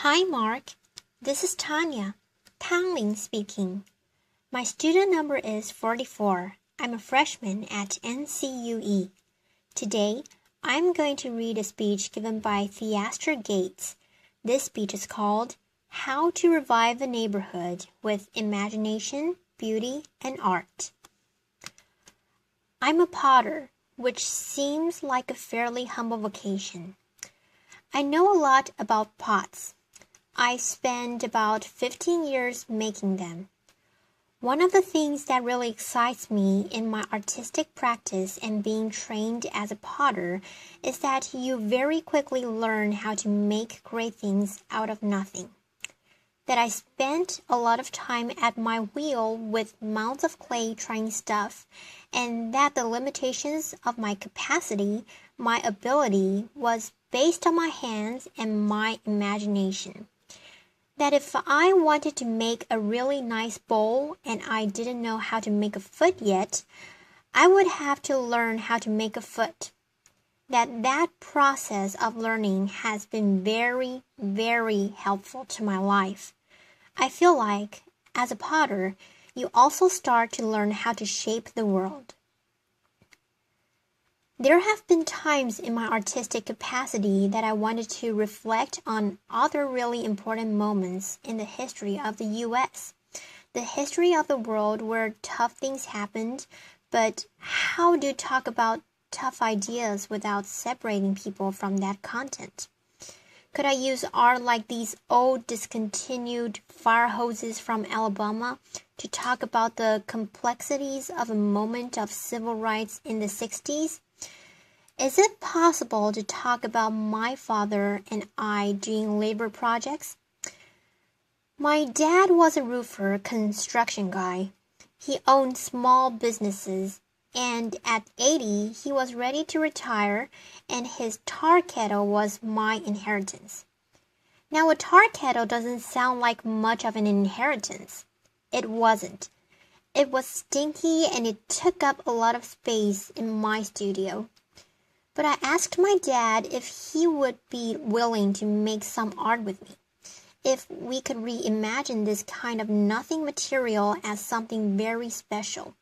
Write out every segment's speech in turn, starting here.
Hi, Mark. This is Tanya, Tangling speaking. My student number is 44. I'm a freshman at NCUE. Today, I'm going to read a speech given by Theaster Gates. This speech is called How to Revive a Neighborhood with Imagination, Beauty, and Art. I'm a potter, which seems like a fairly humble vocation. I know a lot about pots. I spent about 15 years making them. One of the things that really excites me in my artistic practice and being trained as a potter is that you very quickly learn how to make great things out of nothing. That I spent a lot of time at my wheel with mounds of clay trying stuff, and that the limitations of my capacity, my ability, was based on my hands and my imagination. That if I wanted to make a really nice bowl and I didn't know how to make a foot yet, I would have to learn how to make a foot. That process of learning has been very, very helpful to my life. I feel like, as a potter, you also start to learn how to shape the world. There have been times in my artistic capacity that I wanted to reflect on other really important moments in the history of the U.S., the history of the world where tough things happened, but how do you talk about tough ideas without separating people from that content? Could I use art like these old discontinued fire hoses from Alabama to talk about the complexities of a moment of civil rights in the 60s? Is it possible to talk about my father and I doing labor projects? My dad was a roofer, construction guy. He owned small businesses, and at 80, he was ready to retire, and his tar kettle was my inheritance. Now, a tar kettle doesn't sound like much of an inheritance. It wasn't. It was stinky, and it took up a lot of space in my studio. But I asked my dad if he would be willing to make some art with me, if we could reimagine this kind of nothing material as something very special.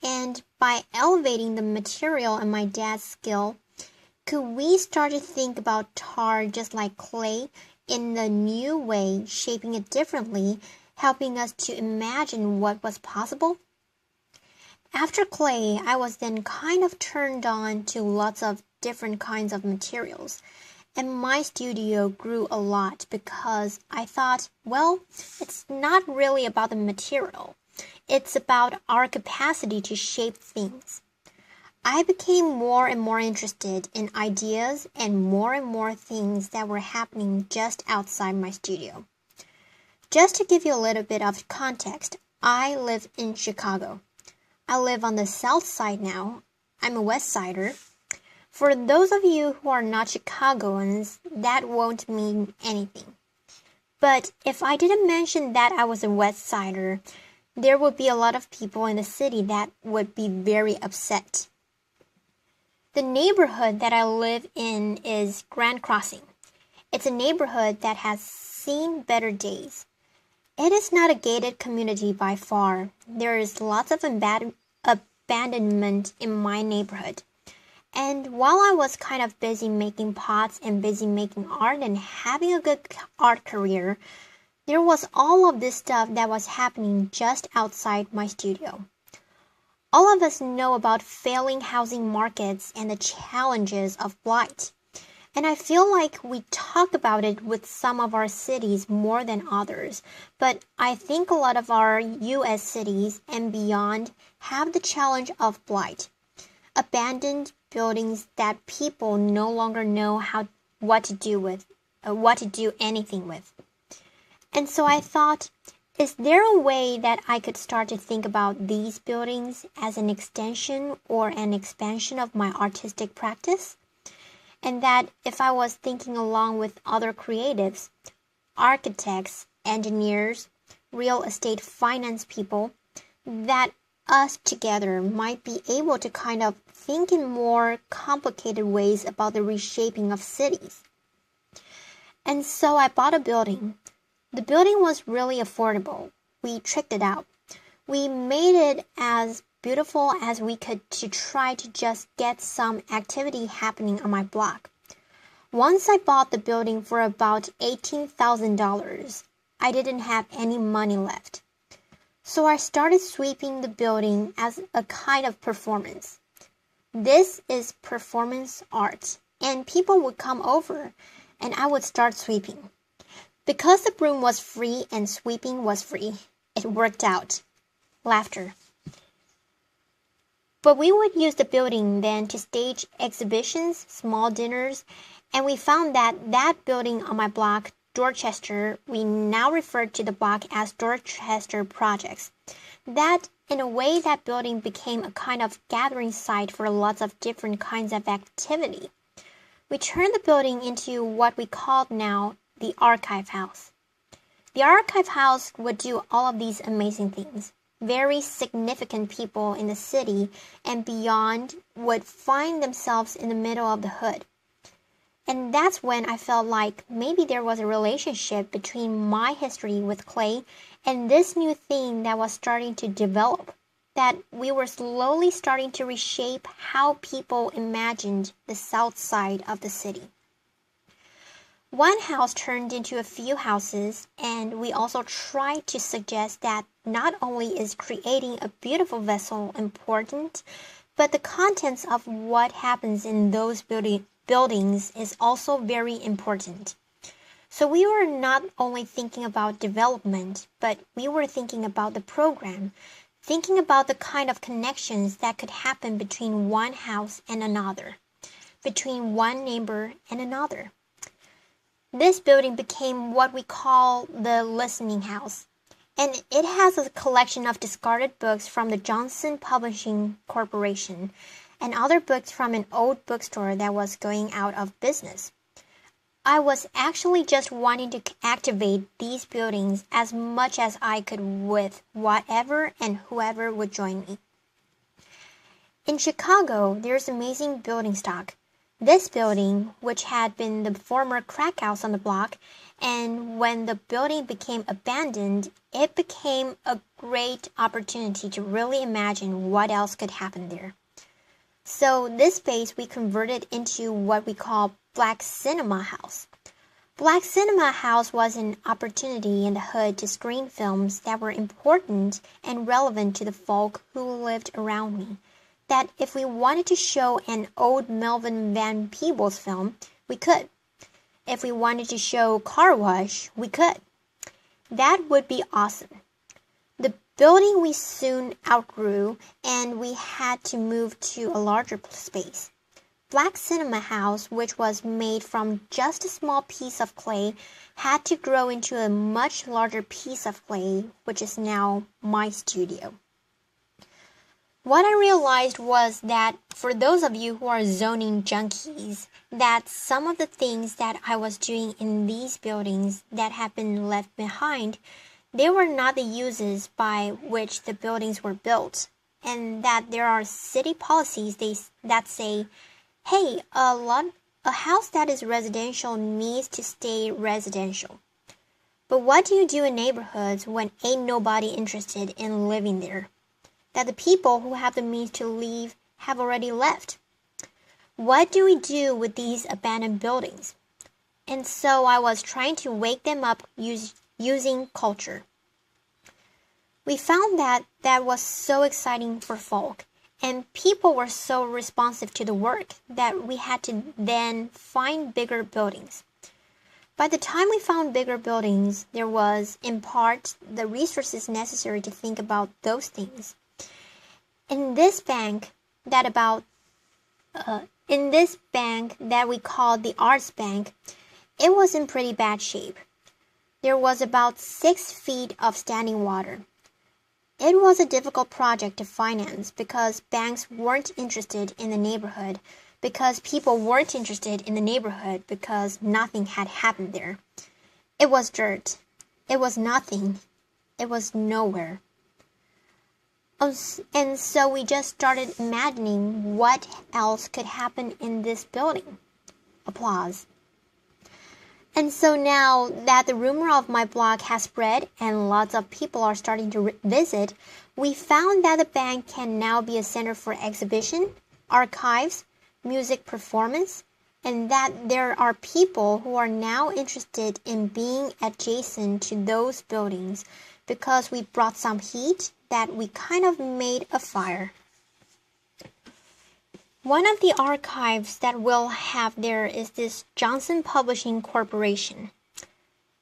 And by elevating the material and my dad's skill, could we start to think about tar just like clay in a new way, shaping it differently, helping us to imagine what was possible? After clay, I was then kind of turned on to lots of different kinds of materials, and my studio grew a lot because I thought, well, it's not really about the material. It's about our capacity to shape things. I became more and more interested in ideas and more things that were happening just outside my studio. Just to give you a little bit of context, I live in Chicago. I live on the south side now. I'm a west sider. For those of you who are not Chicagoans, that won't mean anything. But if I didn't mention that I was a west sider, there would be a lot of people in the city that would be very upset. The neighborhood that I live in is Grand Crossing. It's a neighborhood that has seen better days. It is not a gated community by far. There is lots of abandonment in my neighborhood. And while I was kind of busy making pots and busy making art and having a good art career, there was all of this stuff that was happening just outside my studio. All of us know about failing housing markets and the challenges of blight. And I feel like we talk about it with some of our cities more than others, but I think a lot of our U.S. cities and beyond have the challenge of blight. Abandoned buildings that people no longer know what to do anything with. And so I thought, is there a way that I could start to think about these buildings as an extension or an expansion of my artistic practice? And that if I was thinking along with other creatives, architects, engineers, real estate finance people, that us together might be able to kind of think in more complicated ways about the reshaping of cities. And so I bought a building. The building was really affordable. We tricked it out. We made it as beautiful as we could to try to just get some activity happening on my block. Once I bought the building for about $18,000, I didn't have any money left. So I started sweeping the building as a kind of performance. This is performance art, and people would come over and I would start sweeping. Because the broom was free and sweeping was free, it worked out. Laughter. But we would use the building then to stage exhibitions, small dinners, and we found that building on my block, Dorchester, we now refer to the block as Dorchester Projects. That, in a way, that building became a kind of gathering site for lots of different kinds of activity. We turned the building into what we call now the Archive House. The Archive House would do all of these amazing things. Very significant people in the city and beyond would find themselves in the middle of the hood. And that's when I felt like maybe there was a relationship between my history with clay and this new thing that was starting to develop, that we were slowly starting to reshape how people imagined the south side of the city. One house turned into a few houses, and we also tried to suggest that not only is creating a beautiful vessel important, but the contents of what happens in those buildings is also very important. So we were not only thinking about development, but we were thinking about the program, thinking about the kind of connections that could happen between one house and another, between one neighbor and another. This building became what we call the Listening House, and it has a collection of discarded books from the Johnson Publishing Corporation and other books from an old bookstore that was going out of business. I was actually just wanting to activate these buildings as much as I could with whatever and whoever would join me. In Chicago, there's amazing building stock. This building, which had been the former crack house on the block, and when the building became abandoned, it became a great opportunity to really imagine what else could happen there. So this space we converted into what we call Black Cinema House. Black Cinema House was an opportunity in the hood to screen films that were important and relevant to the folk who lived around me. That if we wanted to show an old Melvin Van Peebles film, we could. If we wanted to show Car Wash, we could. That would be awesome. The building we soon outgrew, and we had to move to a larger space. Black Cinema House, which was made from just a small piece of clay, had to grow into a much larger piece of clay, which is now my studio. What I realized was that for those of you who are zoning junkies, that some of the things that I was doing in these buildings that have been left behind, they were not the uses by which the buildings were built, and that there are city policies that say, hey, a house that is residential needs to stay residential. But what do you do in neighborhoods when ain't nobody interested in living there? That the people who have the means to leave have already left. What do we do with these abandoned buildings? And so I was trying to wake them up using culture. We found that was so exciting for folk, and people were so responsive to the work that we had to then find bigger buildings. By the time we found bigger buildings, there was, in part, the resources necessary to think about those things. In this bank that we called the Arts Bank, it was in pretty bad shape. There was about 6 feet of standing water. It was a difficult project to finance because banks weren't interested in the neighborhood, because people weren't interested in the neighborhood because nothing had happened there. It was dirt. It was nothing. It was nowhere. And so we just started imagining what else could happen in this building. Applause. And so now that the rumor of my blog has spread and lots of people are starting to visit, we found that the bank can now be a center for exhibition, archives, music performance, and that there are people who are now interested in being adjacent to those buildings because we brought some heat that we kind of made a fire. One of the archives that we'll have there is this Johnson Publishing Corporation.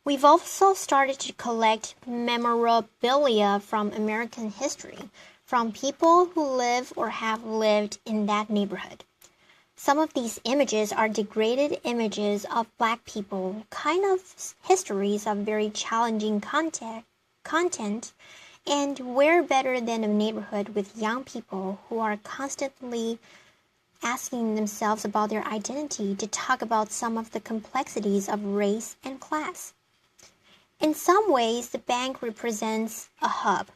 We've also started to collect memorabilia from American history, from people who live or have lived in that neighborhood. Some of these images are degraded images of Black people, kind of histories of very challenging content, and where better than a neighborhood with young people who are constantly asking themselves about their identity to talk about some of the complexities of race and class. In some ways, the bank represents a hub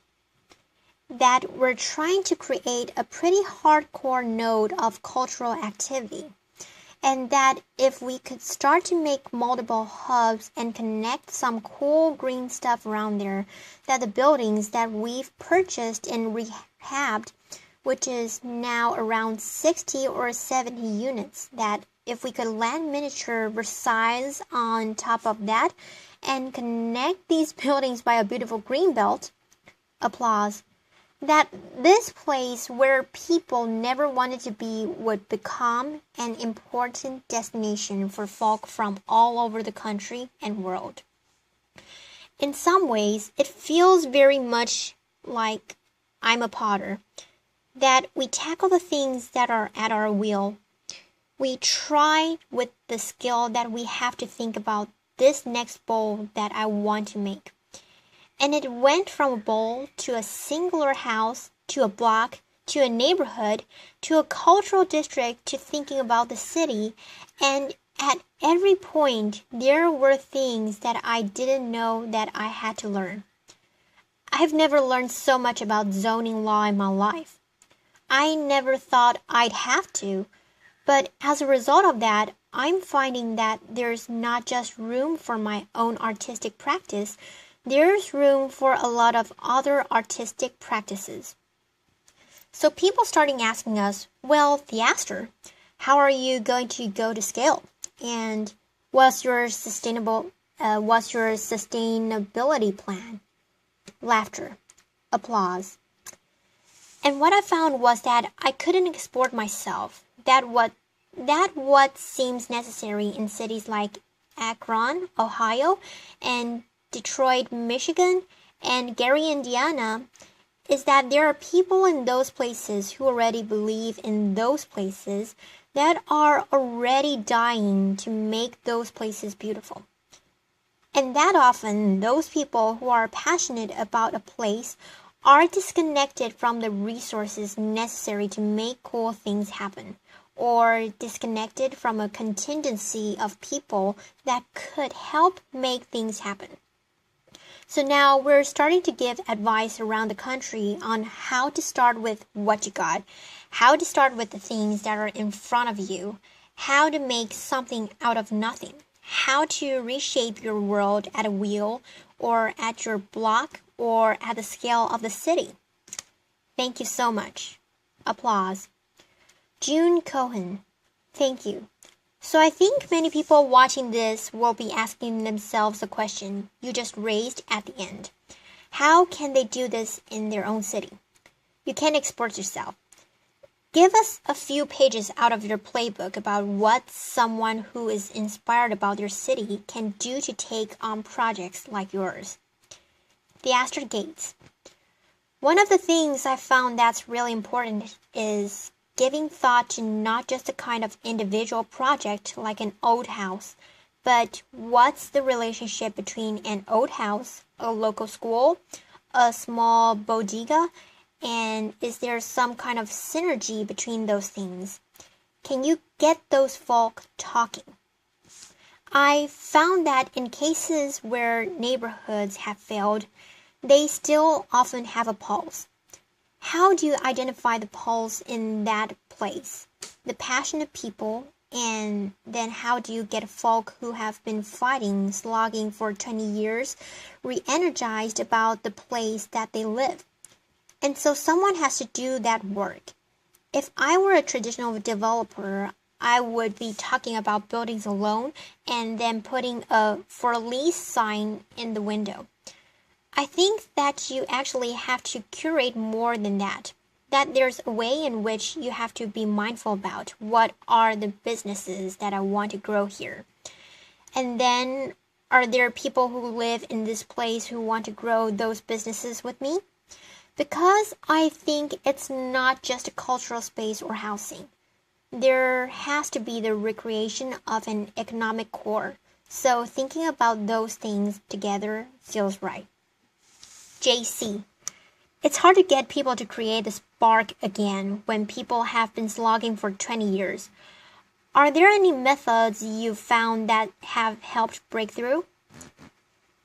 that we're trying to create a pretty hardcore node of cultural activity, and that if we could start to make multiple hubs and connect some cool green stuff around there, that the buildings that we've purchased and rehabbed, which is now around 60 or 70 units, that if we could land miniature Versailles on top of that and connect these buildings by a beautiful green belt, applause, that this place where people never wanted to be would become an important destination for folk from all over the country and world. In some ways, it feels very much like I'm a potter, that we tackle the things that are at our will. We try with the skill that we have to think about this next bowl that I want to make. And it went from a bowl to a singular house, to a block, to a neighborhood, to a cultural district, to thinking about the city. And at every point, there were things that I didn't know that I had to learn. I've never learned so much about zoning law in my life. I never thought I'd have to, but as a result of that, I'm finding that there's not just room for my own artistic practice, there's room for a lot of other artistic practices. So people starting asking us, well, Theaster, how are you going to go to scale? And what's your sustainability plan? Laughter, applause. And what I found was that I couldn't export myself. That what seems necessary in cities like Akron, Ohio, and Detroit, Michigan, and Gary, Indiana, is that there are people in those places who already believe in those places that are already dying to make those places beautiful. And that often, those people who are passionate about a place are disconnected from the resources necessary to make cool things happen, or disconnected from a contingency of people that could help make things happen. So now we're starting to give advice around the country on how to start with what you got, how to start with the things that are in front of you, how to make something out of nothing, how to reshape your world at a wheel or at your block or at the scale of the city. Thank you so much. Applause. June Cohen, thank you. So I think many people watching this will be asking themselves the question you just raised at the end. How can they do this in their own city? You can't export yourself. Give us a few pages out of your playbook about what someone who is inspired about your city can do to take on projects like yours. Theaster Gates. One of the things I found that's really important is giving thought to not just a kind of individual project like an old house, but what's the relationship between an old house, a local school, a small bodega, and is there some kind of synergy between those things? Can you get those folk talking? I found that in cases where neighborhoods have failed, they still often have a pulse. How do you identify the pulse in that place? The passionate people And then how do you get folk who have been fighting, slogging for 20 years, re-energized about the place that they live? And so someone has to do that work. If I were a traditional developer, I would be talking about buildings alone and then putting a for lease sign in the window. I think that you actually have to curate more than that. That there's a way in which you have to be mindful about what are the businesses that I want to grow here. And then, are there people who live in this place who want to grow those businesses with me? Because I think it's not just a cultural space or housing. There has to be the recreation of an economic core. So thinking about those things together feels right. JC. It's hard to get people to create the spark again when people have been slogging for 20 years. Are there any methods you've found that have helped break through?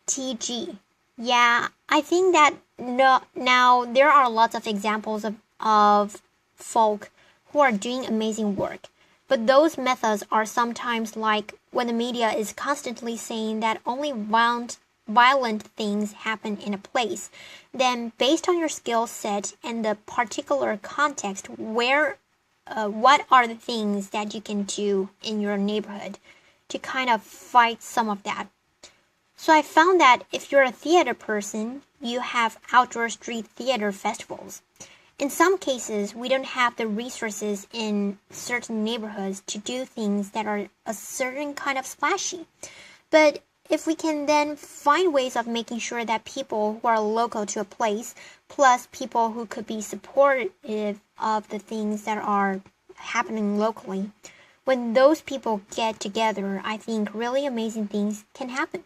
TG. Yeah, I think that now there are lots of examples of folk who are doing amazing work. But those methods are sometimes like when the media is constantly saying that only violent things happen in a place, then based on your skill set and the particular context, what are the things that you can do in your neighborhood to kind of fight some of that? So I found that if you're a theater person, you have outdoor street theater festivals. In some cases, we don't have the resources in certain neighborhoods to do things that are a certain kind of splashy. But if we can then find ways of making sure that people who are local to a place, plus people who could be supportive of the things that are happening locally, when those people get together, I think really amazing things can happen.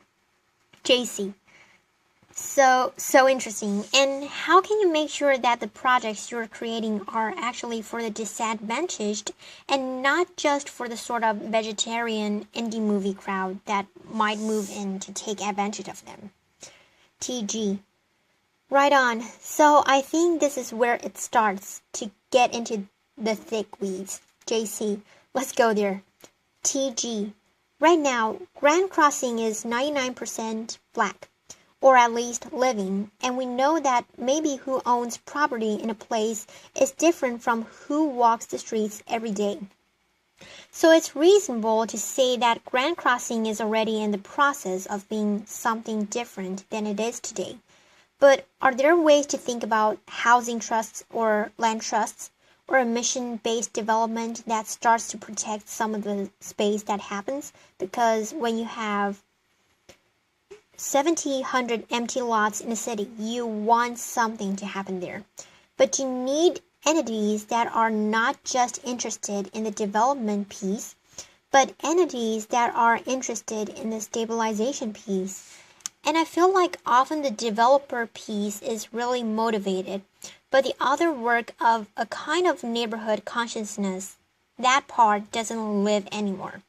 JC. So interesting. And how can you make sure that the projects you're creating are actually for the disadvantaged and not just for the sort of vegetarian indie movie crowd that might move in to take advantage of them? TG. Right on. So I think this is where it starts to get into the thick weeds. JC. Let's go there. TG. Right now, Grand Crossing is 99% black, or at least living, and we know that maybe who owns property in a place is different from who walks the streets every day. So it's reasonable to say that Grand Crossing is already in the process of being something different than it is today. But are there ways to think about housing trusts or land trusts or a mission-based development that starts to protect some of the space that happens? Because when you have 100 empty lots in a city, you want something to happen there. But you need entities that are not just interested in the development piece, but entities that are interested in the stabilization piece. And I feel like often the developer piece is really motivated, but the other work of a kind of neighborhood consciousness, that part doesn't live anymore.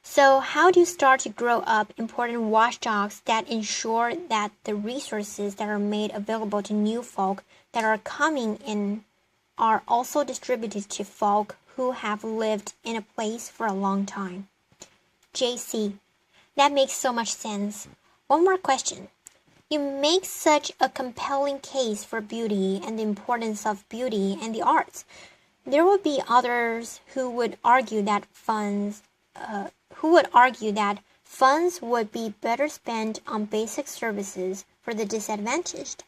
So how do you start to grow up important watchdogs that ensure that the resources that are made available to new folk that are coming in are also distributed to folk who have lived in a place for a long time? JC. That makes so much sense. One more question. You make such a compelling case for beauty and the importance of beauty and the arts. There would be others who would argue that funds would be better spent on basic services for the disadvantaged.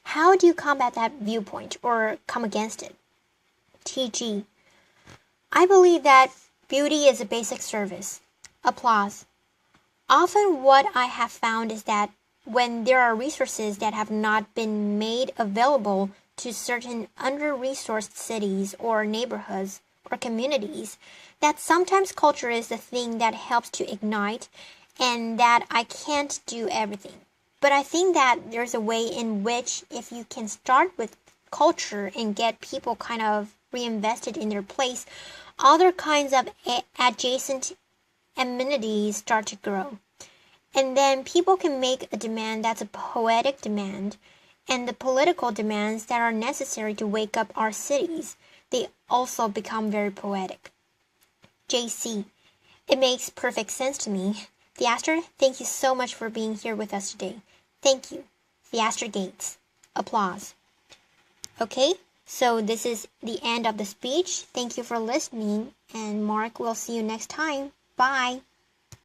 How do you combat that viewpoint or come against it? TG. I believe that beauty is a basic service. Applause. Often what I have found is that when there are resources that have not been made available to certain under-resourced cities or neighborhoods or communities, that sometimes culture is the thing that helps to ignite, and that I can't do everything. But I think that there's a way in which if you can start with culture and get people kind of reinvested in their place, other kinds of adjacent amenities start to grow. And then people can make a demand that's a poetic demand, and the political demands that are necessary to wake up our cities, they also become very poetic. JC. It makes perfect sense to me. Theaster, thank you so much for being here with us today. Thank you. Theaster Gates. Applause. Okay, so this is the end of the speech. Thank you for listening, and Mark, we'll see you next time. Bye.